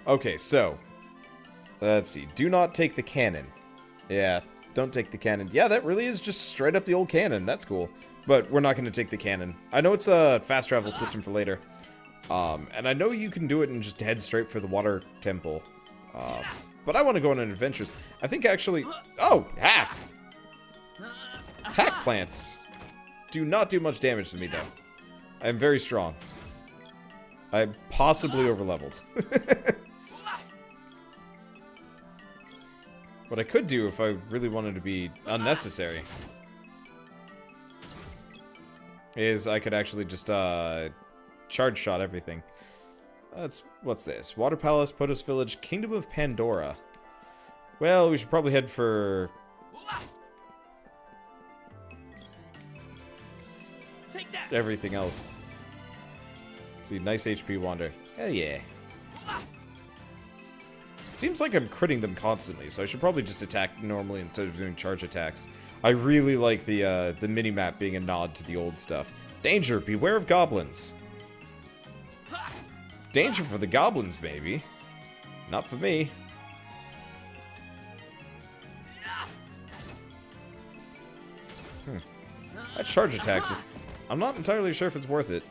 Okay, so let's see. Do not take the cannon. Yeah, don't take the cannon. Yeah, that really is just straight up the old cannon. That's cool. But we're not going to take the cannon. I know it's a fast travel system for later. And I know you can do it and just head straight for the water temple. But I want to go on an adventure. I think actually... Oh! Ah! Attack plants do not do much damage to me, though. I am very strong. I'm possibly overleveled. What I could do if I really wanted to be unnecessary is I could actually just charge shot everything. What's this? Water Palace, Potos Village, Kingdom of Pandora. Well, we should probably head for... Take that. everything else. Let's see, nice HP wander. Hell yeah. It seems like I'm critting them constantly, so I should probably just attack normally instead of doing charge attacks. I really like the mini-map being a nod to the old stuff. Danger, beware of goblins. Danger for the goblins, baby. Not for me. That charge attack just... I'm not entirely sure if it's worth it.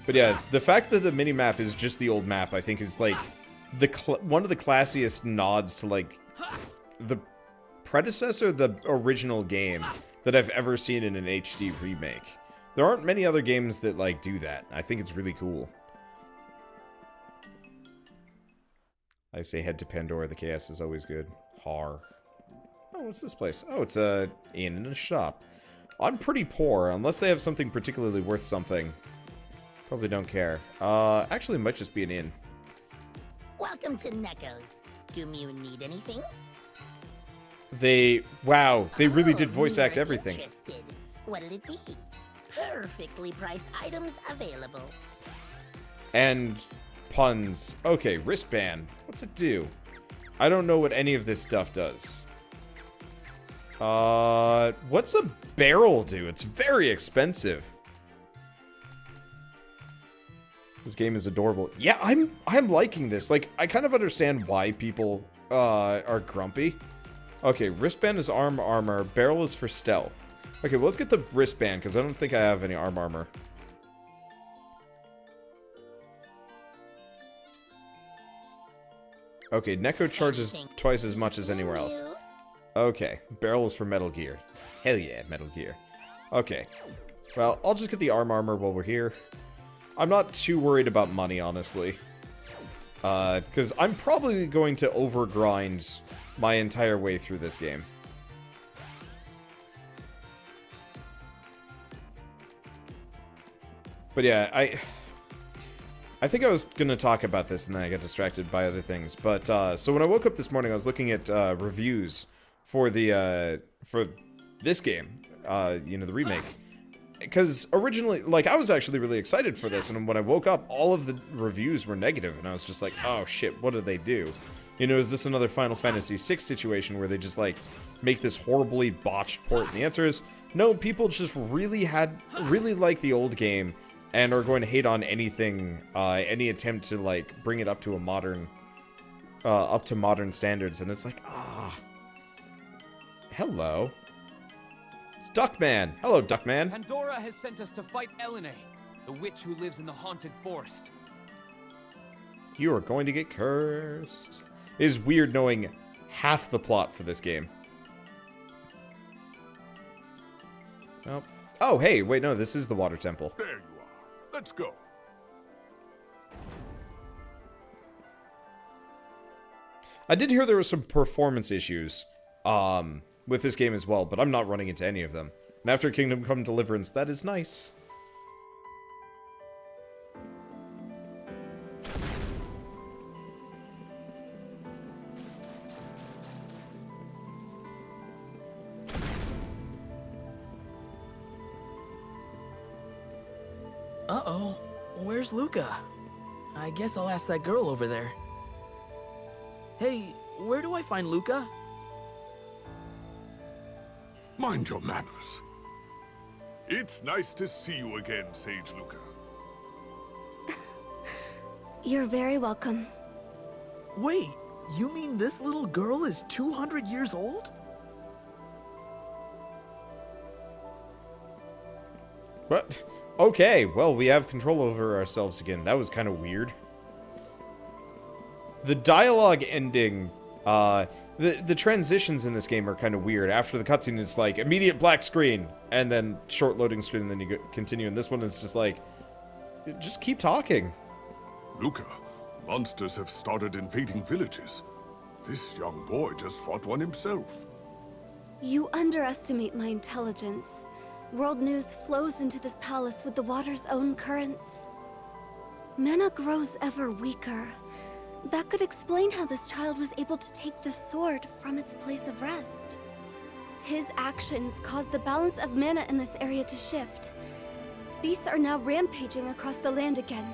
But yeah, the fact that the mini-map is just the old map, I think, is, like, one of the classiest nods to, like, the predecessor, the original game that I've ever seen in an HD remake. There aren't many other games that, like, do that. I think it's really cool. I say head to Pandora, the chaos is always good. Har. Oh, what's this place? Oh, it's a inn and a shop. I'm pretty poor, unless they have something particularly worth something. Probably don't care. Actually, it might just be an inn. Welcome to Neko's. Do you need anything? Wow, they really did voice act you're everything. Interested. What'll it be? Perfectly priced items available. And puns. Okay, wristband. What's it do? I don't know what any of this stuff does. What's a barrel do? It's very expensive. This game is adorable. Yeah, I'm liking this. Like, I kind of understand why people are grumpy. Okay, wristband is armor. Barrel is for stealth. Okay, well, let's get the wristband, because I don't think I have any armor. Okay, Neko charges twice as much as anywhere else. Okay, barrel is for Metal Gear. Hell yeah, Metal Gear. Okay, well, I'll just get the armor while we're here. I'm not too worried about money, honestly. Because I'm probably going to overgrind my entire way through this game. But yeah, I think I was going to talk about this and then I got distracted by other things. But, so when I woke up this morning, I was looking at reviews for for this game, you know, the remake. Because originally, like, I was actually really excited for this, and when I woke up, all of the reviews were negative, and I was just like, oh shit, what did they do? You know, is this another Final Fantasy VI situation where they just, like, make this horribly botched port? And the answer is, no, people just really like the old game, and are going to hate on anything, any attempt to, like, bring it up to a modern, up to modern standards, and it's like, hello. It's Duckman. Hello, Duckman. Pandora has sent us to fight Elene, the witch who lives in the haunted forest. You are going to get cursed. It is weird knowing half the plot for this game. Nope. Oh, hey, wait, no, this is the water temple. There you are. Let's go. I did hear there were some performance issues, with this game as well, but I'm not running into any of them. And after Kingdom Come Deliverance, that is nice. Uh-oh. Where's Luca? I guess I'll ask that girl over there. Hey, where do I find Luca? Mind your manners. It's nice to see you again, Sage Luca. You're very welcome. Wait, you mean this little girl is 200 years old? But, okay, well, we have control over ourselves again. That was kind of weird. The dialogue ending, the transitions in this game are kind of weird. After the cutscene, it's like immediate black screen, and then short loading screen, and then you continue. And this one is just like, just keep talking. Luca, monsters have started invading villages. This young boy just fought one himself. You underestimate my intelligence. World news flows into this palace with the water's own currents. Mana grows ever weaker. That could explain how this child was able to take the sword from its place of rest. His actions caused the balance of mana in this area to shift. Beasts are now rampaging across the land again.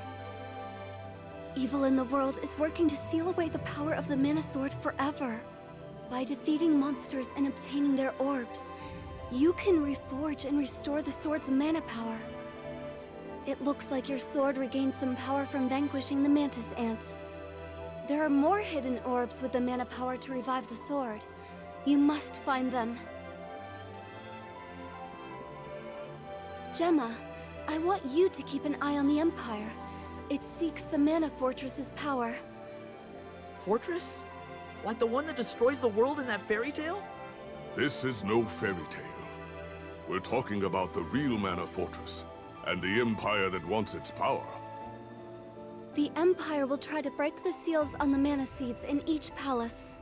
Evil in the world is working to seal away the power of the mana sword forever. By defeating monsters and obtaining their orbs, you can reforge and restore the sword's mana power. It looks like your sword regained some power from vanquishing the mantis ant. There are more hidden orbs with the mana power to revive the sword. You must find them. Gemma, I want you to keep an eye on the Empire. It seeks the Mana Fortress's power. Fortress? Like the one that destroys the world in that fairy tale? This is no fairy tale. We're talking about the real Mana Fortress, and the Empire that wants its power. The Empire will try to break the seals on the mana seeds in each palace.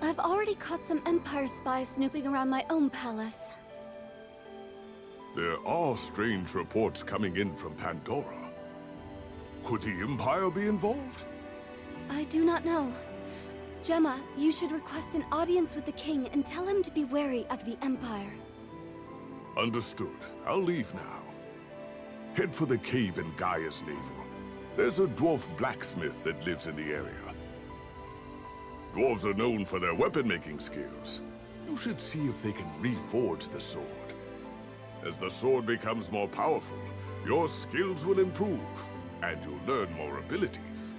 I've already caught some Empire spies snooping around my own palace. There are strange reports coming in from Pandora. Could the Empire be involved? I do not know. Gemma, you should request an audience with the king and tell him to be wary of the Empire. Understood. I'll leave now. Head for the cave in Gaia's navel. There's a dwarf blacksmith that lives in the area. Dwarves are known for their weapon-making skills. You should see if they can reforge the sword. As the sword becomes more powerful, your skills will improve, and you'll learn more abilities.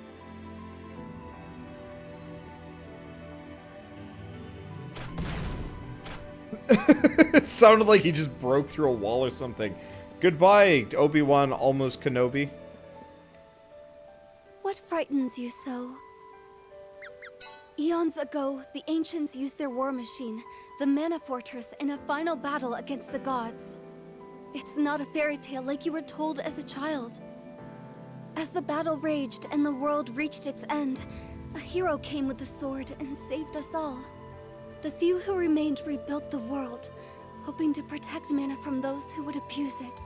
It sounded like he just broke through a wall or something. Goodbye, Obi-Wan almost Kenobi. What frightens you so? Eons ago, the ancients used their war machine, the Mana Fortress, in a final battle against the gods. It's not a fairy tale like you were told as a child. As the battle raged and the world reached its end, a hero came with the sword and saved us all. The few who remained rebuilt the world, hoping to protect mana from those who would abuse it.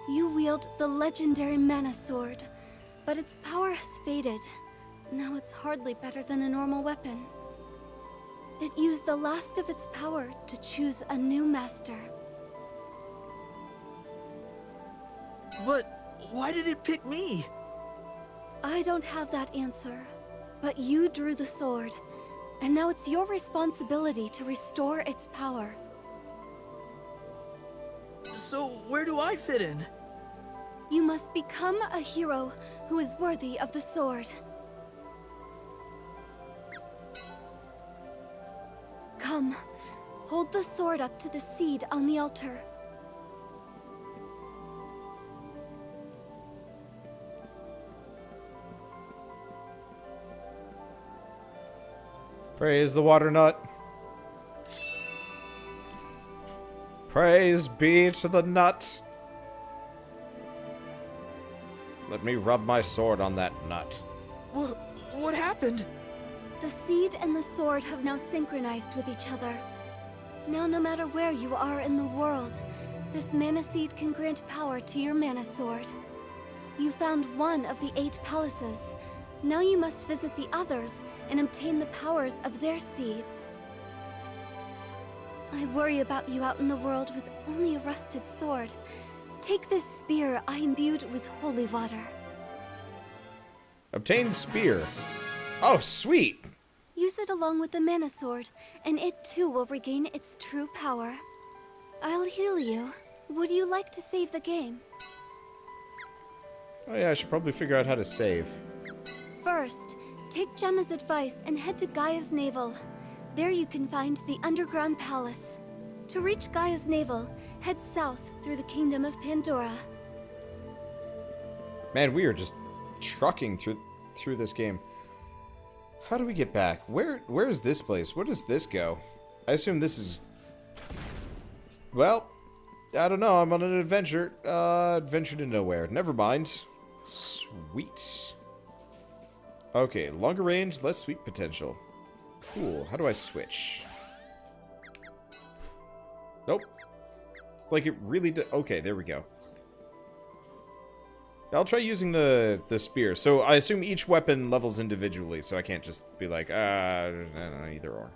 You wield the legendary Mana Sword, but its power has faded. Now it's hardly better than a normal weapon. It used the last of its power to choose a new master. But why did it pick me? I don't have that answer, but you drew the sword, and now it's your responsibility to restore its power. So where do I fit in? You must become a hero who is worthy of the sword. Come, hold the sword up to the seed on the altar. Praise the water nut. Praise be to the nut. Let me rub my sword on that nut. What happened? The seed and the sword have now synchronized with each other. Now, no matter where you are in the world, this mana seed can grant power to your mana sword. You found one of the 8 palaces. Now you must visit the others and obtain the powers of their seeds. I worry about you out in the world with only a rusted sword. Take this spear I imbued with holy water. Obtain spear. Oh, sweet. Use it along with the mana sword, and it too will regain its true power. I'll heal you. Would you like to save the game? Oh yeah, I should probably figure out how to save. First, take Gemma's advice and head to Gaia's Navel. There you can find the underground palace. To reach Gaia's Navel, head south through the Kingdom of Pandora. Man, we are just trucking through this game. How do we get back? Where is this place? Where does this go? I assume this is... Well, I don't know. I'm on an adventure. Adventure to nowhere. Never mind. Sweet. Okay, longer range, less sweep potential. Cool. How do I switch? Nope. It's like it really did. Okay, there we go. I'll try using the spear. So I assume each weapon levels individually, so I can't just be like, I don't know, either or.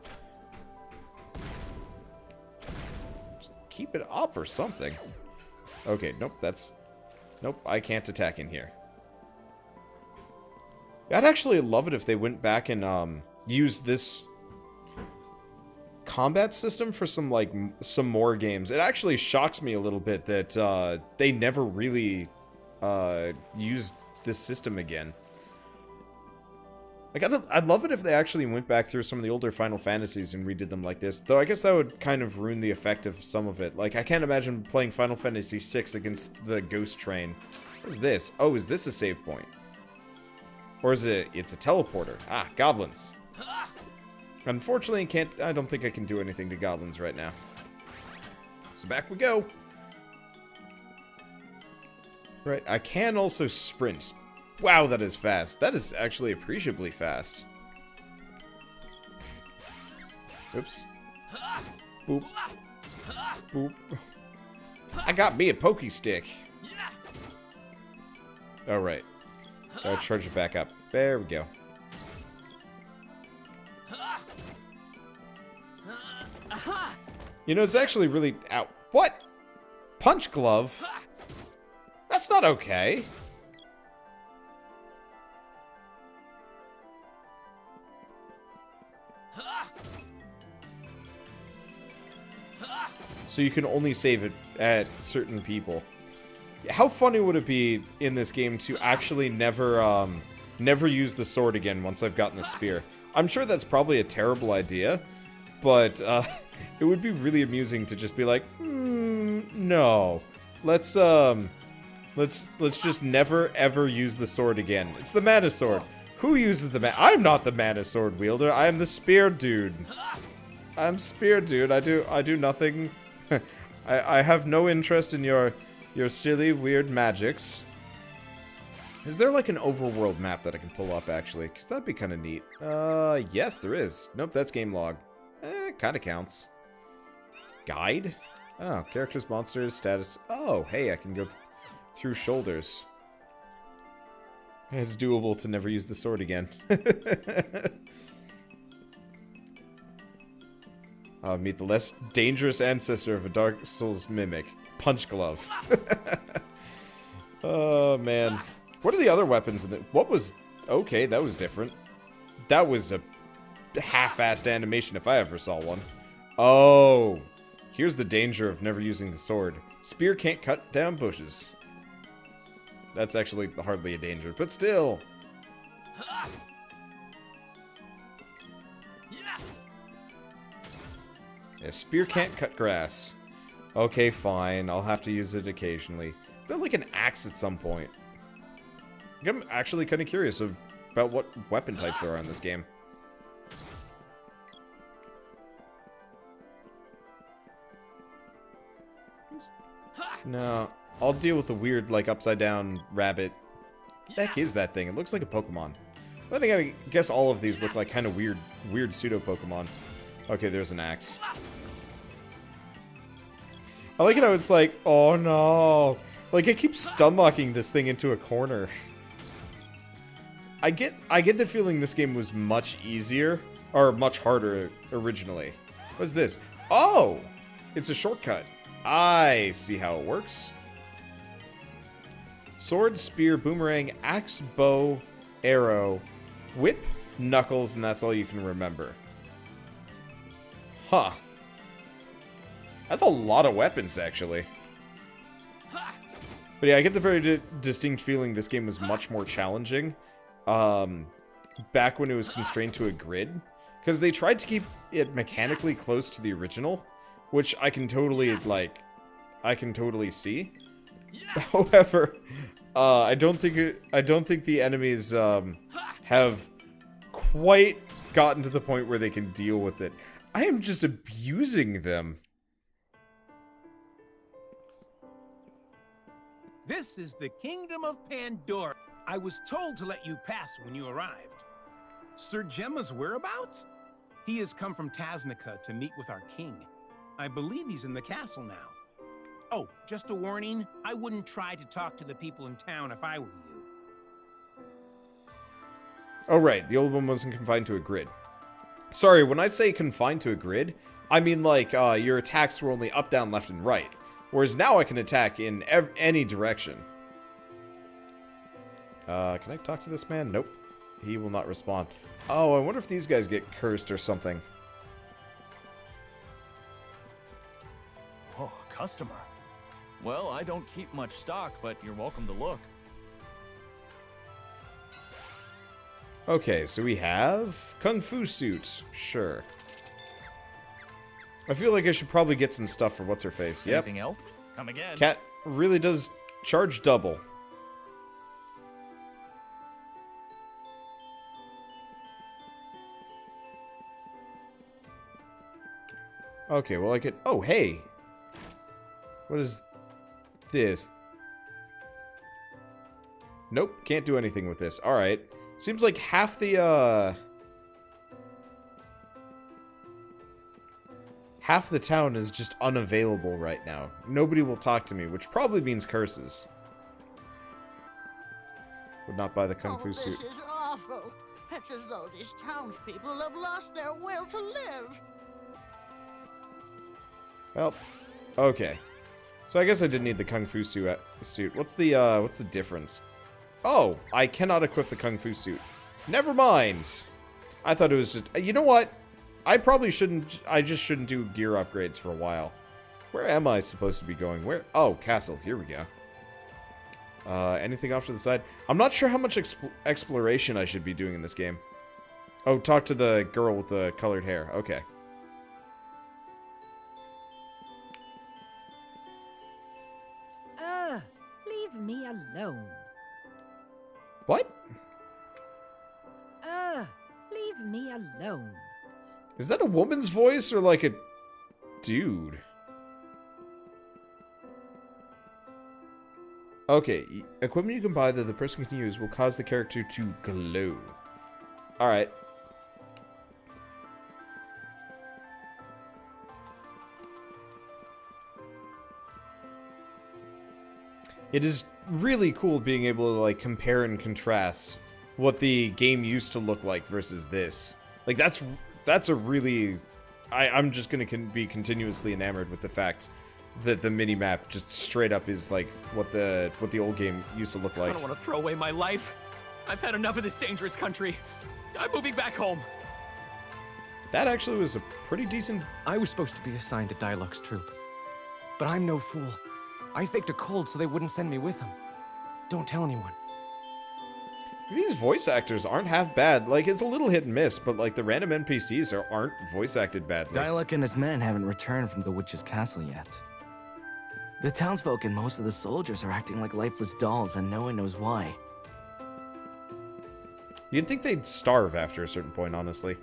Just keep it up or something. Okay, nope, that's... Nope, I can't attack in here. I'd actually love it if they went back and used this combat system for some more games. It actually shocks me a little bit that they never really used this system again. Like, I'd love it if they actually went back through some of the older Final Fantasies and redid them like this. Though I guess that would kind of ruin the effect of some of it. Like, I can't imagine playing Final Fantasy VI against the Ghost Train. What is this? Oh, is this a save point? Or is it... It's a teleporter. Ah, goblins. Unfortunately, I don't think I can do anything to goblins right now. So back we go. Right, I can also sprint. Wow, that is fast. That is actually appreciably fast. Oops. Boop. Boop. I got me a pokey stick. Alright. Gotta charge it back up. There we go. You know, it's actually really... Ow. What? Punch glove? That's not okay. So you can only save it at certain people. How funny would it be in this game to actually never use the sword again once I've gotten the spear? I'm sure that's probably a terrible idea, but it would be really amusing to just be like, no, let's just never ever use the sword again. It's the mana sword. Who uses the mana? I'm not the mana sword wielder. I am the spear dude. I'm spear dude. I do nothing. I have no interest in your silly weird magics. Is there like an overworld map that I can pull up actually? Cause that'd be kind of neat. Yes, there is. Nope, that's game log. Kind of counts. Guide? Oh, characters, monsters, status. Oh, hey, I can go through shoulders. It's doable to never use the sword again. Meet the less dangerous ancestor of a Dark Souls mimic. Punch glove. Oh, man. What are the other weapons in it? What was... Okay, that was different. That was a half-assed animation if I ever saw one. Oh. Here's the danger of never using the sword. Spear can't cut down bushes. That's actually hardly a danger, but still. Yeah, spear can't cut grass. Okay, fine. I'll have to use it occasionally. Is there like an axe at some point? I'm actually kind of curious about what weapon types there are in this game. No, I'll deal with the weird, like, upside-down rabbit. What the heck is that thing? It looks like a Pokemon. I guess all of these look like kind of weird pseudo-Pokemon. Okay, there's an axe. I like it how it's like, oh no. Like, it keeps stun-locking this thing into a corner. I get the feeling this game was much easier, or much harder originally. What's this? Oh! It's a shortcut. I see how it works. Sword, spear, boomerang, axe, bow, arrow, whip, knuckles, and that's all you can remember. Huh. That's a lot of weapons, actually. But yeah, I get the very distinct feeling this game was much more challenging back when it was constrained to a grid. Because they tried to keep it mechanically close to the original, which I can totally, like, see. However, I don't think the enemies have quite gotten to the point where they can deal with it. I am just abusing them. This is the Kingdom of Pandora. I was told to let you pass when you arrived. Sir Gemma's whereabouts? He has come from Tasnica to meet with our king. I believe he's in the castle now. Oh, just a warning, I wouldn't try to talk to the people in town if I were you. Oh right, the old one wasn't confined to a grid. Sorry, when I say confined to a grid, I mean like your attacks were only up, down, left, and right. Whereas now I can attack in any direction. Can I talk to this man? Nope. He will not respond. Oh, I wonder if these guys get cursed or something. Oh, a customer. Well, I don't keep much stock, but you're welcome to look. Okay, so we have Kung Fu Suit. Sure. I feel like I should probably get some stuff for what's-her-face. Yep. Anything else? Come again. Cat really does charge double. Okay, well I could... Oh, hey! What is this? Nope, can't do anything with this. Alright. Seems like half the, half the town is just unavailable right now. Nobody will talk to me, which probably means curses. Would not buy the Kung Fu suit. This is awful. It's as though these townspeople have lost their will to live. Well, okay. So I guess I did need the Kung Fu suit. What's the difference? Oh, I cannot equip the Kung Fu suit. Never mind. I thought it was just... You know what? I probably shouldn't... I just shouldn't do gear upgrades for a while. Where am I supposed to be going? Where? Oh, castle. Here we go. Anything off to the side? I'm not sure how much exploration I should be doing in this game. Oh, talk to the girl with the colored hair. Okay. Leave me alone. What? Leave me alone. Is that a woman's voice or like a dude? Okay, equipment you can buy that the person can use will cause the character to glow. Alright. It is really cool being able to like compare and contrast what the game used to look like versus this. Like that's a really... I'm just gonna be continuously enamored with the fact that the mini-map just straight up is like what the old game used to look like. I don't want to throw away my life. I've had enough of this dangerous country. I'm moving back home. That actually was a pretty decent... I was supposed to be assigned to Dialog's troop. But I'm no fool. I faked a cold so they wouldn't send me with them. Don't tell anyone. These voice actors aren't half bad. Like, it's a little hit and miss, but like the random NPCs aren't voice acted badly. Dialog and his men haven't returned from the witch's castle yet. The townsfolk and most of the soldiers are acting like lifeless dolls, and no one knows why. You'd think they'd starve after a certain point, honestly.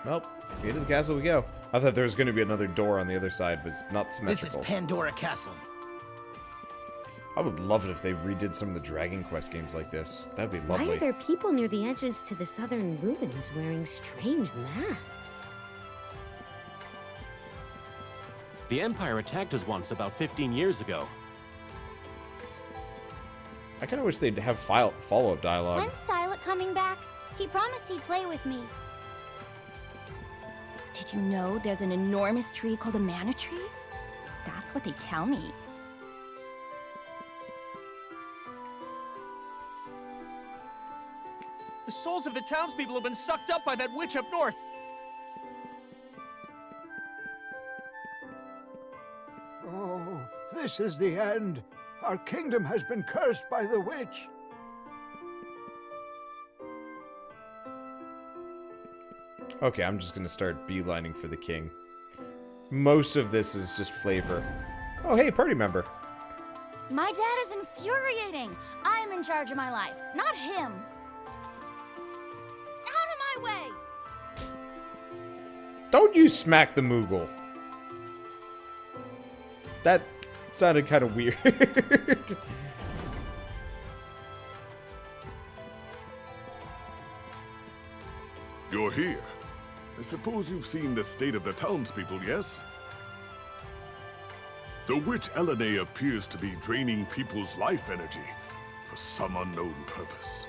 Nope. Into the castle we go. I thought there was going to be another door on the other side, but it's not symmetrical. This is Pandora Castle. I would love it if they redid some of the Dragon Quest games like this. That'd be lovely. Why are there people near the entrance to the southern ruins wearing strange masks? The Empire attacked us once about 15 years ago. I kind of wish they'd have follow-up dialogue. When's Dialog coming back? He promised he'd play with me. Did you know there's an enormous tree called a mana tree? That's what they tell me. The souls of the townspeople have been sucked up by that witch up north. This is the end. Our kingdom has been cursed by the witch. Okay, I'm just gonna start beelining for the king. Most of this is just flavor. Oh, hey, party member. My dad is infuriating. I'm in charge of my life, not him. Out of my way! Don't you smack the Moogle. That sounded kind of weird. You're here. I suppose you've seen the state of the townspeople, yes? The witch Elene appears to be draining people's life energy for some unknown purpose.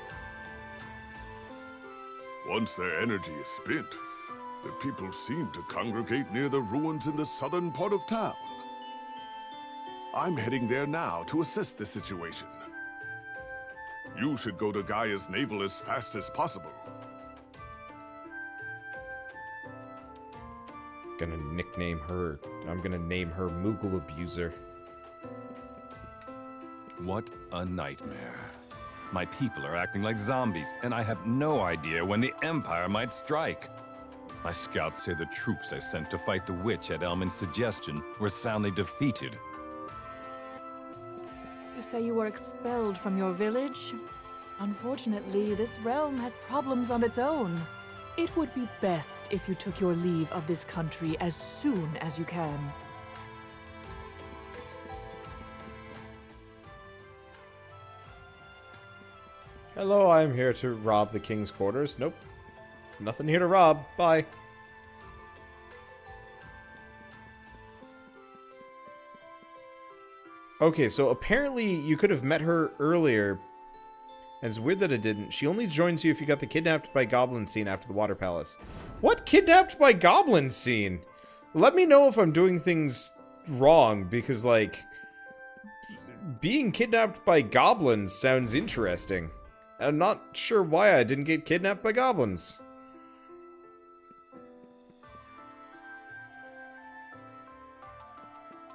Once their energy is spent, the people seem to congregate near the ruins in the southern part of town. I'm heading there now to assess the situation. You should go to Gaia's navel as fast as possible. Gonna nickname her. I'm gonna name her Moogle Abuser. What a nightmare. My people are acting like zombies, and I have no idea when the Empire might strike. My scouts say the troops I sent to fight the witch at Elmin's suggestion were soundly defeated. You say you were expelled from your village? Unfortunately, this realm has problems of its own. It would be best if you took your leave of this country as soon as you can. Hello, I'm here to rob the king's quarters. Nope. Nothing here to rob. Bye. Okay, so apparently you could have met her earlier. And it's weird that it didn't. She only joins you if you got the kidnapped by goblin scene after the water palace. What kidnapped by goblin scene? Let me know if I'm doing things wrong, because, like, being kidnapped by goblins sounds interesting. I'm not sure why I didn't get kidnapped by goblins.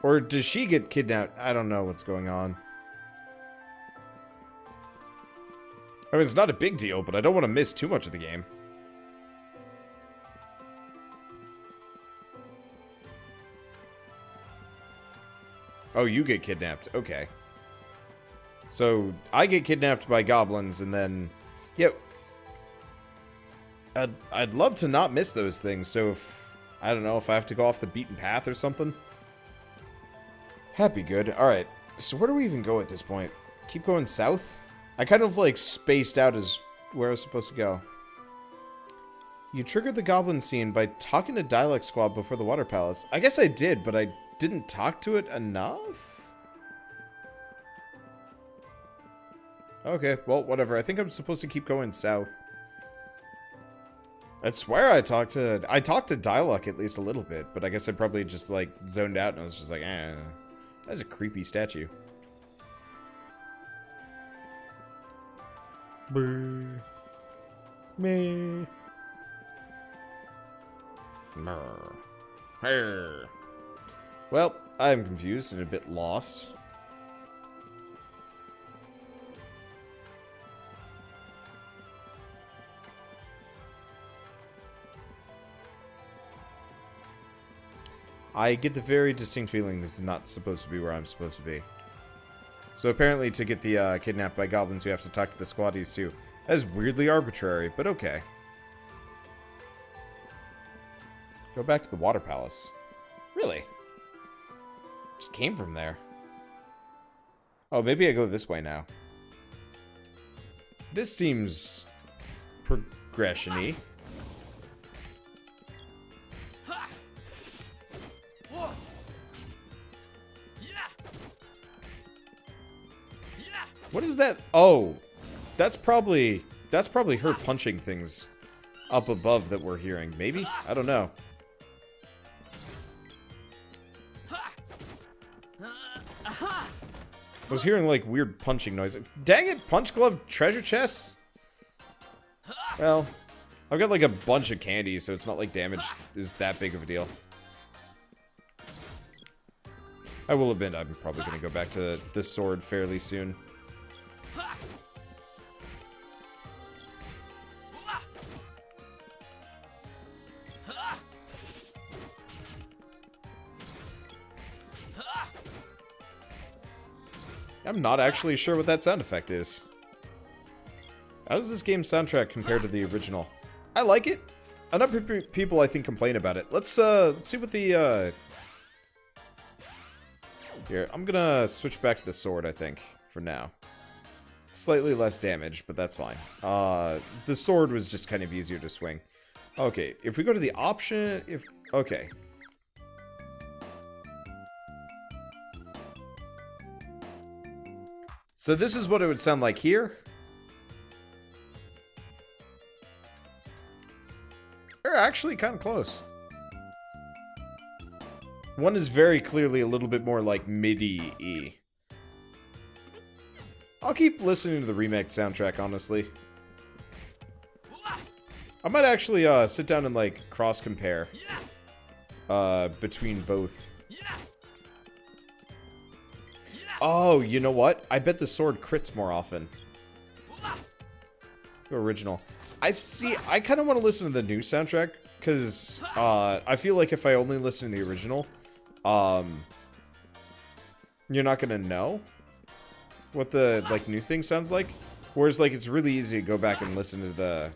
Or does she get kidnapped? I don't know what's going on. I mean, it's not a big deal, but I don't want to miss too much of the game. Oh, you get kidnapped. Okay. So, I get kidnapped by goblins, and then... Yeah. I'd love to not miss those things, so if... I don't know, if I have to go off the beaten path or something. That'd be good. Alright, so where do we even go at this point? Keep going south? I kind of, like, spaced out as where I was supposed to go. You triggered the goblin scene by talking to Dialect Squad before the Water Palace. I guess I did, but I didn't talk to it enough? Okay, well, whatever. I think I'm supposed to keep going south. I swear I talked to Dialect at least a little bit, but I guess I probably just, like, zoned out and I was just like, eh, that's a creepy statue. Brr. Me. Well, I'm confused and a bit lost. I get the very distinct feeling this is not supposed to be where I'm supposed to be. So apparently to get the kidnapped by goblins, you have to talk to the squaddies too. That is weirdly arbitrary, but okay. Go back to the Water Palace. Really? Just came from there. Oh, maybe I go this way now. This seems progression-y. What is that? Oh, that's probably her punching things up above that we're hearing. Maybe? I don't know. I was hearing like weird punching noise. Dang it, punch glove treasure chests? Well, I've got like a bunch of candy, so it's not like damage is that big of a deal. I will admit I'm probably going to go back to the sword fairly soon. I'm not actually sure what that sound effect is. How does this game's soundtrack compare to the original? I like it. Enough people, I think, complain about it. Let's see what the, Here, I'm gonna switch back to the sword, I think, for now. Slightly less damage, but that's fine. The sword was just kind of easier to swing. Okay, if we go to the option, okay. So this is what it would sound like here. They're actually kind of close. One is very clearly a little bit more like MIDI-y. I'll keep listening to the Remake soundtrack, honestly. I might actually sit down and like cross-compare between both. Oh, you know what? I bet the sword crits more often. Original. I kind of want to listen to the new soundtrack, because I feel like if I only listen to the original, you're not going to know what the, like, new thing sounds like. Whereas, like, it's really easy to go back and listen to the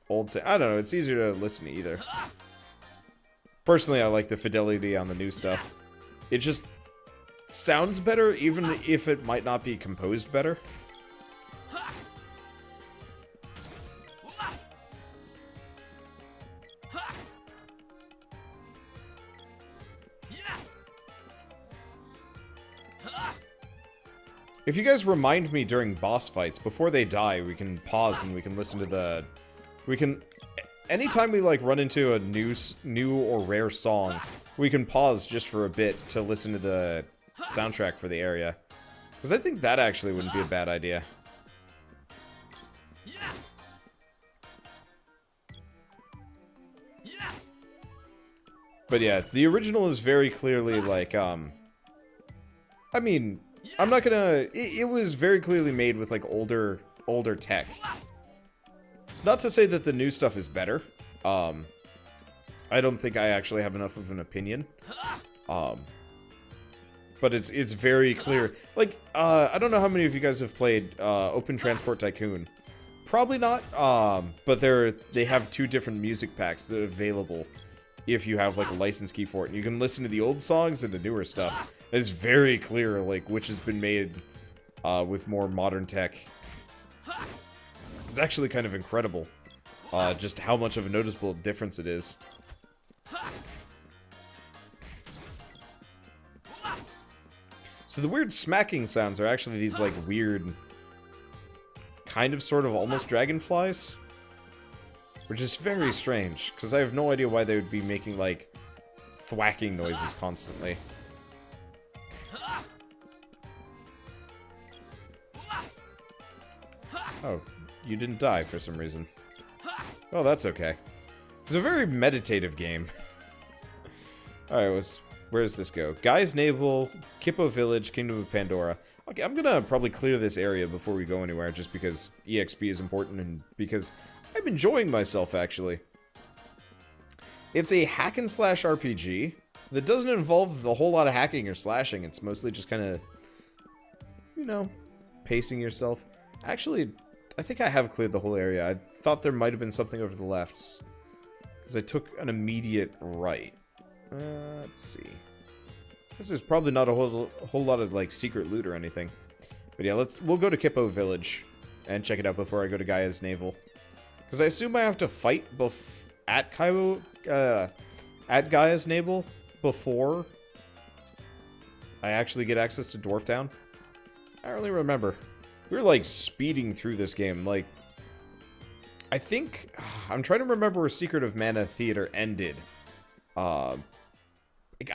old... I don't know, it's easier to listen to either. Personally, I like the fidelity on the new stuff. It just sounds better, even if it might not be composed better. If you guys remind me during boss fights, before they die, we can pause and we can listen to the... Anytime we, like, run into a new or rare song, we can pause just for a bit to listen to the soundtrack for the area. Because I think that actually wouldn't be a bad idea. But yeah, the original is very clearly, like, I mean... I'm not gonna... It was very clearly made with, like, older tech. Not to say that the new stuff is better. I don't think I actually have enough of an opinion. But it's very clear. Like, I don't know how many of you guys have played Open Transport Tycoon. Probably not, but they have 2 different music packs that are available if you have, like, a license key for it. And you can listen to the old songs and the newer stuff. It's very clear, like, which has been made with more modern tech. It's actually kind of incredible, just how much of a noticeable difference it is. So the weird smacking sounds are actually these, like, weird, kind of, sort of, almost dragonflies. Which is very strange, because I have no idea why they would be making, like, thwacking noises constantly. Oh, you didn't die for some reason. Well, that's okay. It's a very meditative game. Alright, where does this go? Guy's Navel, Kippo Village, Kingdom of Pandora. Okay, I'm gonna probably clear this area before we go anywhere, just because EXP is important and because I'm enjoying myself, actually. It's a hack-and-slash RPG that doesn't involve a whole lot of hacking or slashing. It's mostly just kind of, you know, pacing yourself. Actually, I think I have cleared the whole area. I thought there might have been something over the left, because I took an immediate right. Let's see. This is probably not a whole lot of, like, secret loot or anything. But yeah, we'll go to Kippo Village and check it out before I go to Gaia's Navel. Because I assume I have to fight at Gaia's Navel before I actually get access to Dwarf Town. I don't really remember. We were, like, speeding through this game. Like, I think... I'm trying to remember where Secret of Mana Theater ended. I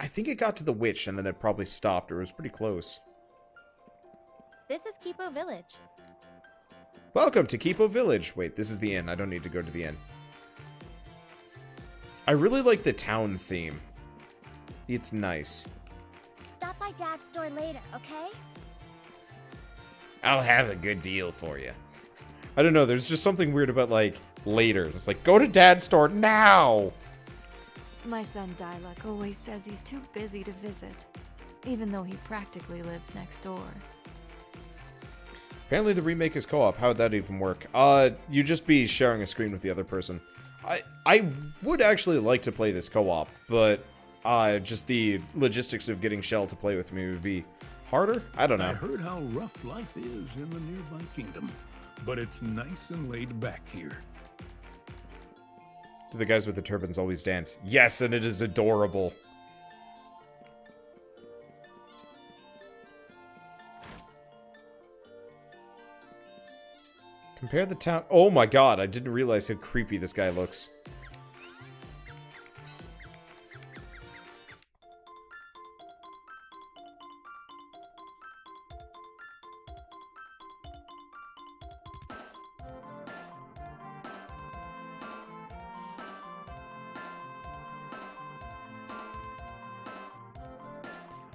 think it got to the witch, and then it probably stopped, or it was pretty close. This is Kippo Village. Welcome to Kippo Village. Wait, this is the inn. I don't need to go to the inn. I really like the town theme. It's nice. Stop by by Dad's store later, okay? I'll have a good deal for you. I don't know, there's just something weird about, like, later. It's like, go to Dad's store now! My son Diluc always says he's too busy to visit, even though he practically lives next door. Apparently the remake is co-op. How would that even work? You'd just be sharing a screen with the other person. I would actually like to play this co-op, but just the logistics of getting Shell to play with me would be harder? I don't know. I heard how rough life is in the nearby kingdom, but it's nice and laid back here. Do the guys with the turbans always dance? Yes, and it is adorable. Compare the town. Oh my god, I didn't realize how creepy this guy looks.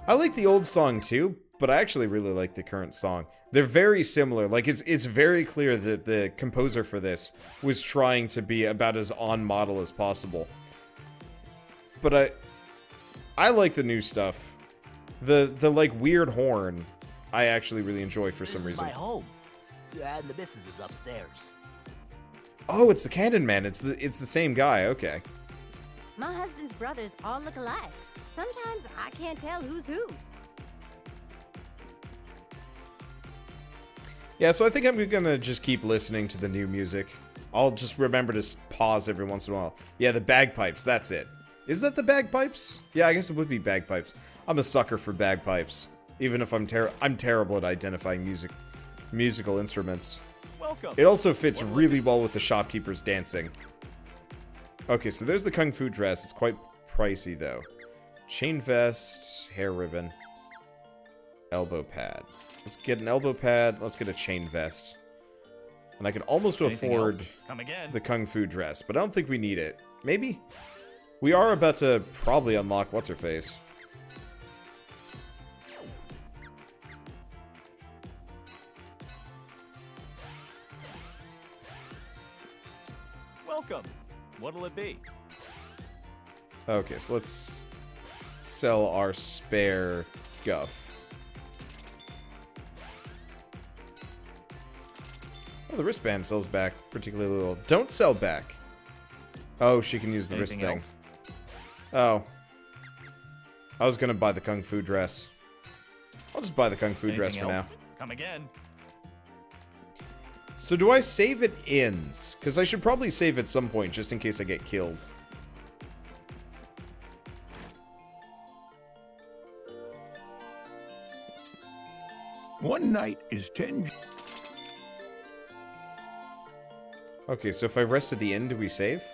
I like the old song too, but I actually really like the current song. They're very similar. Like, it's very clear that the composer for this was trying to be about as on model as possible. But I like the new stuff. The like weird horn, I actually really enjoy for some reason. This is my home, and the business is upstairs. Oh, it's the Cannon Man. It's the same guy. Okay. My husband's brothers all look alike. Sometimes I can't tell who's who. Yeah, so I think I'm gonna just keep listening to the new music. I'll just remember to pause every once in a while. Yeah, the bagpipes, that's it. Is that the bagpipes? Yeah, I guess it would be bagpipes. I'm a sucker for bagpipes. Even if I'm terrible at identifying musical instruments. Welcome. It also fits really well with the shopkeepers dancing. Okay, so there's the kung fu dress. It's quite pricey, though. Chain vest, hair ribbon, elbow pad. Let's get an elbow pad. Let's get a chain vest. And I can almost afford the kung fu dress, but I don't think we need it. Maybe? We are about to probably unlock what's-her-face. Welcome. What'll it be? Okay, so let's sell our spare guff. Oh, the wristband sells back particularly little. Don't sell back. Oh, she can use the wrist thing. Oh. I was gonna buy the kung fu dress. I'll just buy the kung fu dress for now. Come again. So do I save at inns? Because I should probably save at some point just in case I get killed. One night is 10. Okay, so if I rest at the inn, do we save?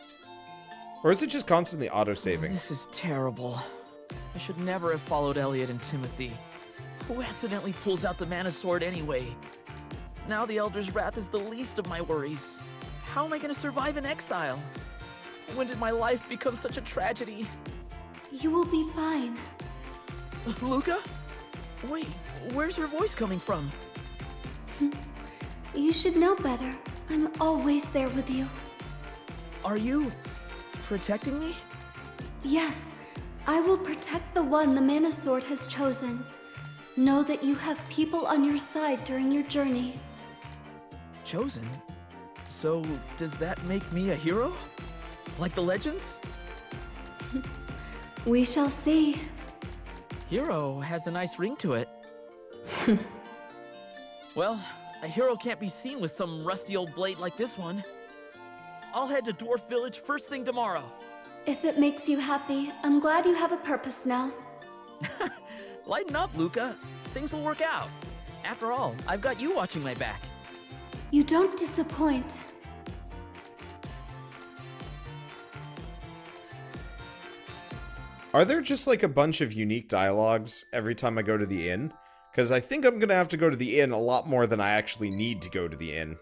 Or is it just constantly auto-saving? This is terrible. I should never have followed Elliot and Timothy. Who accidentally pulls out the mana sword anyway? Now the Elder's Wrath is the least of my worries. How am I gonna survive in exile? When did my life become such a tragedy? You will be fine. Luca? Wait, where's your voice coming from? You should know better. I'm always there with you. Are you protecting me? Yes, I will protect the one the Mana Sword has chosen. Know that you have people on your side during your journey. Chosen? So, does that make me a hero? Like the legends? We shall see. Hero has a nice ring to it. Well, a hero can't be seen with some rusty old blade like this one. I'll head to Dwarf Village first thing tomorrow. If it makes you happy, I'm glad you have a purpose now. Lighten up, Luca. Things will work out. After all, I've got you watching my back. You don't disappoint. Are there just like a bunch of unique dialogues every time I go to the inn? Because I think I'm going to have to go to the inn a lot more than I actually need to go to the inn.